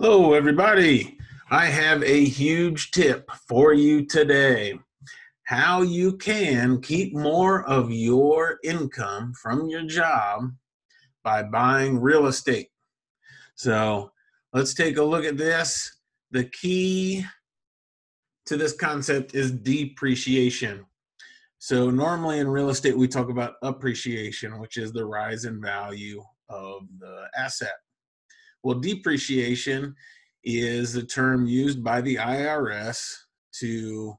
Hello, everybody. I have a huge tip for you today. How you can keep more of your income from your job by buying real estate. So let's take a look at this. The key to this concept is depreciation. So normally in real estate, we talk about appreciation, which is the rise in value of the asset. Well, depreciation is a term used by the IRS to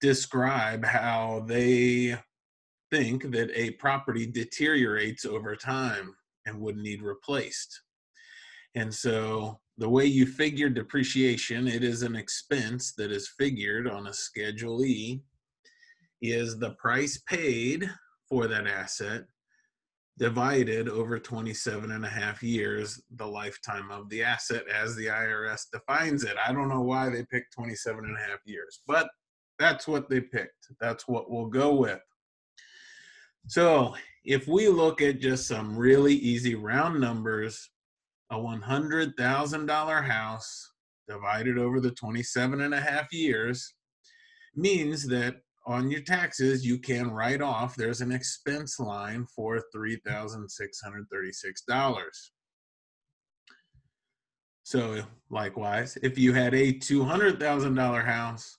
describe how they think that a property deteriorates over time and would need replaced. And so the way you figure depreciation, it is an expense that is figured on a Schedule E, is the price paid for that asset divided over 27 and a half years, the lifetime of the asset as the IRS defines it. I don't know why they picked 27 and a half years, but that's what they picked. That's what we'll go with. So if we look at just some really easy round numbers, a $100,000 house divided over the 27 and a half years means that on your taxes, you can write off, there's an expense line for $3,636. So likewise, if you had a $200,000 house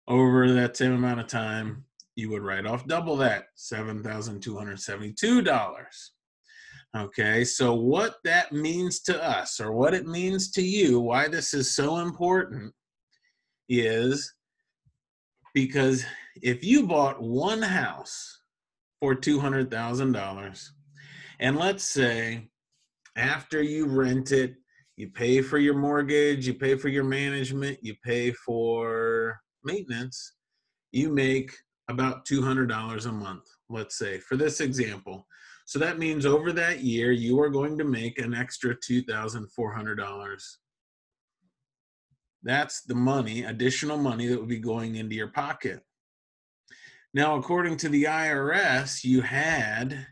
over that same amount of time, you would write off double that, $7,272. Okay, so what that means to us, or what it means to you, why this is so important, is because if you bought one house for $200,000, and let's say after you rent it, you pay for your mortgage, you pay for your management, you pay for maintenance, you make about $200 a month, let's say, for this example. So that means over that year, you are going to make an extra $2,400. That's the money, additional money that would be going into your pocket. Now, according to the IRS, you had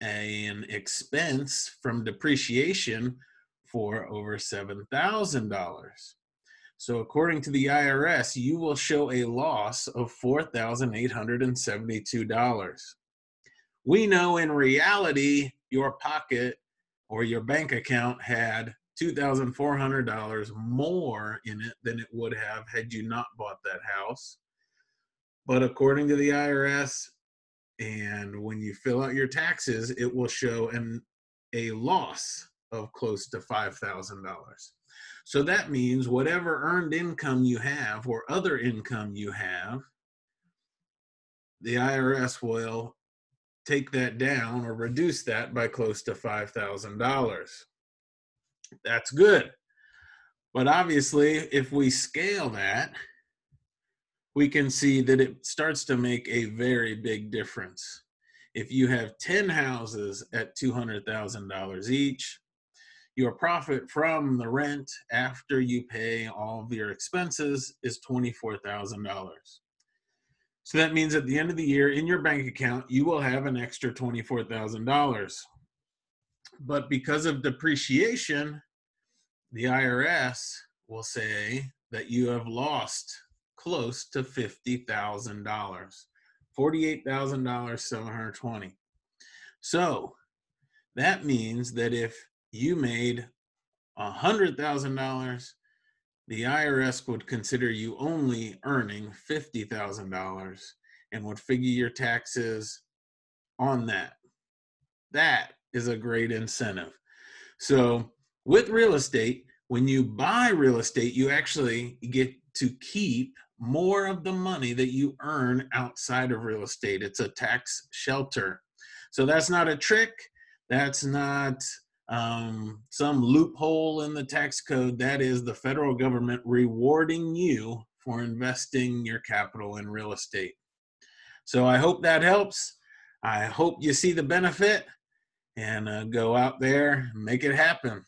an expense from depreciation for over $7,000. So according to the IRS, you will show a loss of $4,872. We know in reality, your pocket or your bank account had $2,400 more in it than it would have had you not bought that house. But according to the IRS, and when you fill out your taxes, it will show a loss of close to $5,000. So that means whatever earned income you have or other income you have, the IRS will take that down or reduce that by close to $5,000. That's good. But obviously, if we scale that, we can see that it starts to make a very big difference. If you have 10 houses at $200,000 each, your profit from the rent after you pay all of your expenses is $24,000. So that means at the end of the year in your bank account, you will have an extra $24,000. But because of depreciation, the IRS will say that you have lost close to $50,000, $48,720. So that means that if you made $100,000, the IRS would consider you only earning $50,000 and would figure your taxes on that. That is a great incentive. So with real estate, when you buy real estate, you actually get to keep more of the money that you earn outside of real estate. It's a tax shelter. So that's not a trick. That's not some loophole in the tax code. That is the federal government rewarding you for investing your capital in real estate. So I hope that helps. I hope you see the benefit and go out there and make it happen.